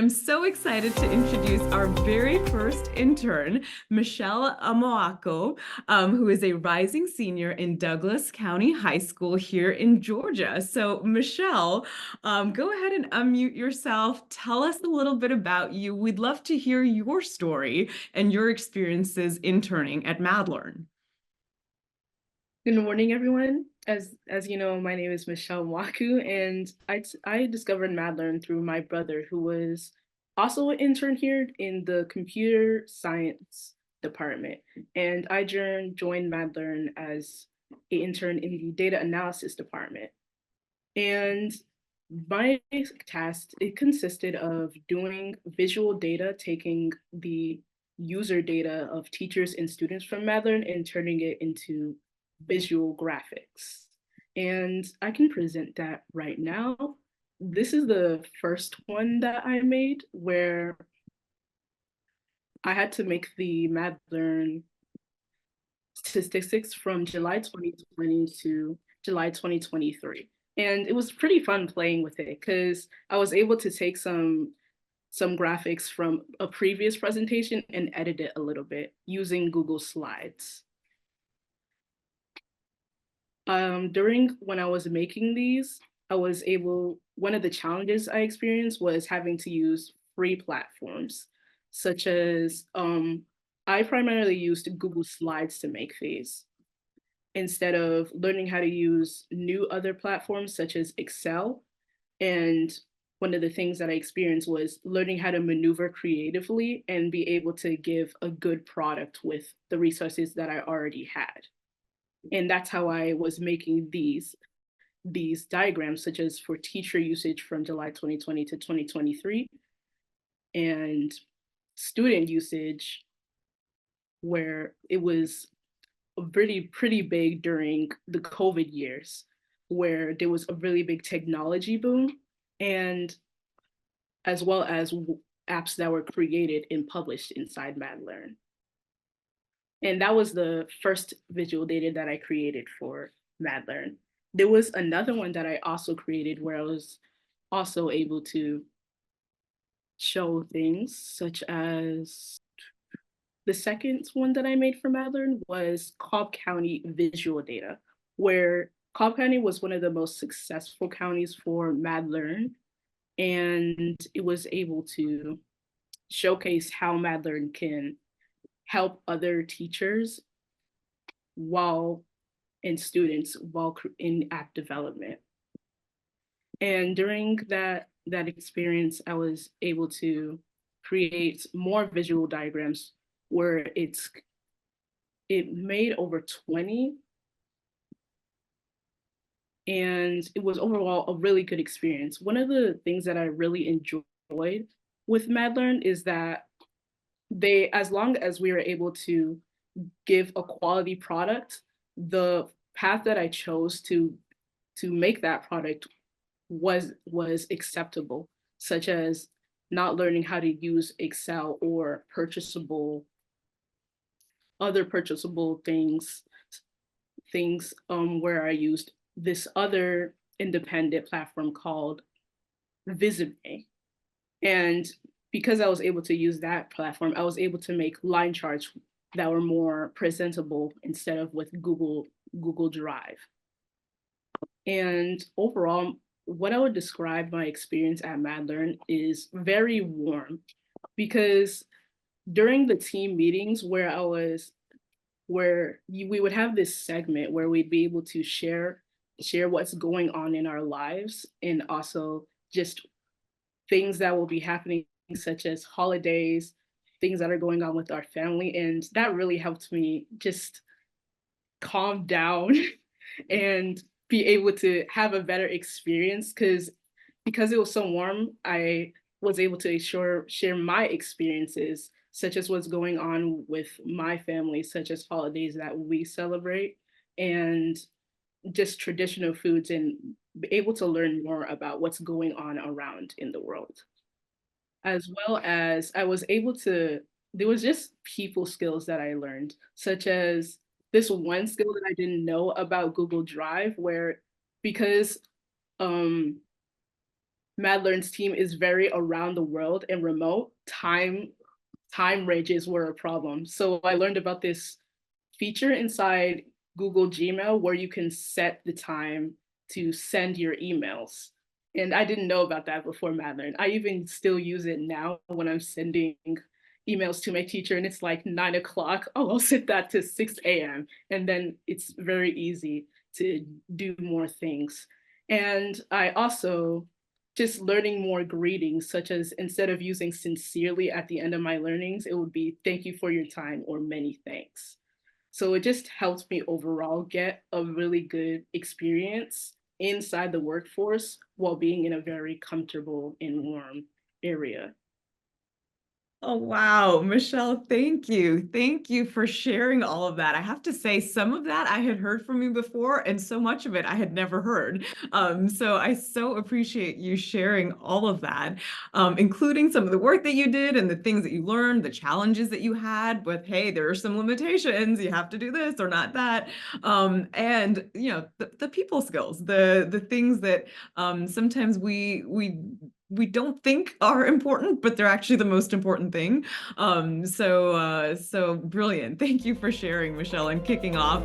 I'm so excited to introduce our very first intern, Michelle Amoako, who is a rising senior in Douglas County High School here in Georgia. So, Michelle, go ahead and unmute yourself. Tell us a little bit about you. We'd love to hear your story and your experiences interning at MadLearn. Good morning, everyone. As you know, my name is Michelle Amoako, and I discovered MadLearn through my brother, who was also an intern here in the computer science department. And I joined MadLearn as an intern in the data analysis department. And my task, it consisted of doing visual data, taking the user data of teachers and students from MadLearn and turning it into visual graphics. And I can present that right now. This is the first one that I made where I had to make the MadLearn statistics from July 2020 to July 2023. And it was pretty fun playing with it because I was able to take some graphics from a previous presentation and edit it a little bit using Google Slides. During when I was making these, one of the challenges I experienced was having to use free platforms, such as I primarily used Google Slides to make these instead of learning how to use new other platforms such as Excel. And one of the things that I experienced was learning how to maneuver creatively and be able to give a good product with the resources that I already had. And that's how I was making these diagrams, such as for teacher usage from July 2020 to 2023, and student usage, where it was pretty big during the COVID years, where there was a really big technology boom, and as well as apps that were created and published inside MadLearn. And that was the first visual data that I created for MadLearn. There was another one that I also created where I was also able to show things such as the second one that I made for MadLearn was Cobb County visual data, where Cobb County was one of the most successful counties for MadLearn, and it was able to showcase how MadLearn can help other teachers while and students while in app development. And during that experience, I was able to create more visual diagrams where it made over 20, and it was overall a really good experience. One of the things that I really enjoyed with MadLearn is that as long as we were able to give a quality product, the path that I chose to make that product was acceptable, such as not learning how to use Excel or other purchasable things where I used this other independent platform called Visibly. And because I was able to use that platform, I was able to make line charts that were more presentable instead of with Google Drive. And overall, what I would describe my experience at MadLearn is very warm, because during the team meetings we would have this segment where we'd be able to share what's going on in our lives, and also just things that will be happening, such as holidays, things that are going on with our family. And that really helped me just calm down and be able to have a better experience, because it was so warm, I was able to share my experiences, such as what's going on with my family, such as holidays that we celebrate, and just traditional foods, and be able to learn more about what's going on around in the world. As well as there was just people skills that I learned, such as this one skill that I didn't know about Google Drive, where because um, MadLearn's team is very around the world and remote, time ranges were a problem. So I learned about this feature inside Google Gmail where you can set the time to send your emails. And I didn't know about that before MadLearn. I even still use it now when I'm sending emails to my teacher and it's like 9 o'clock. Oh, I'll set that to 6 a.m. And then it's very easy to do more things. And I also just learning more greetings, such as instead of using sincerely at the end of my learnings, it would be thank you for your time or many thanks. So it just helps me overall get a really good experience inside the workforce while being in a very comfortable and warm area. Oh, wow. Michelle, thank you. Thank you for sharing all of that. I have to say, some of that I had heard from you before, and so much of it I had never heard. So I so appreciate you sharing all of that, including some of the work that you did and the things that you learned, the challenges that you had with, hey, there are some limitations. You have to do this or not that. And the people skills, the things that sometimes we don't think are important, but they're actually the most important thing. So brilliant. Thank you for sharing, Michelle, and kicking off.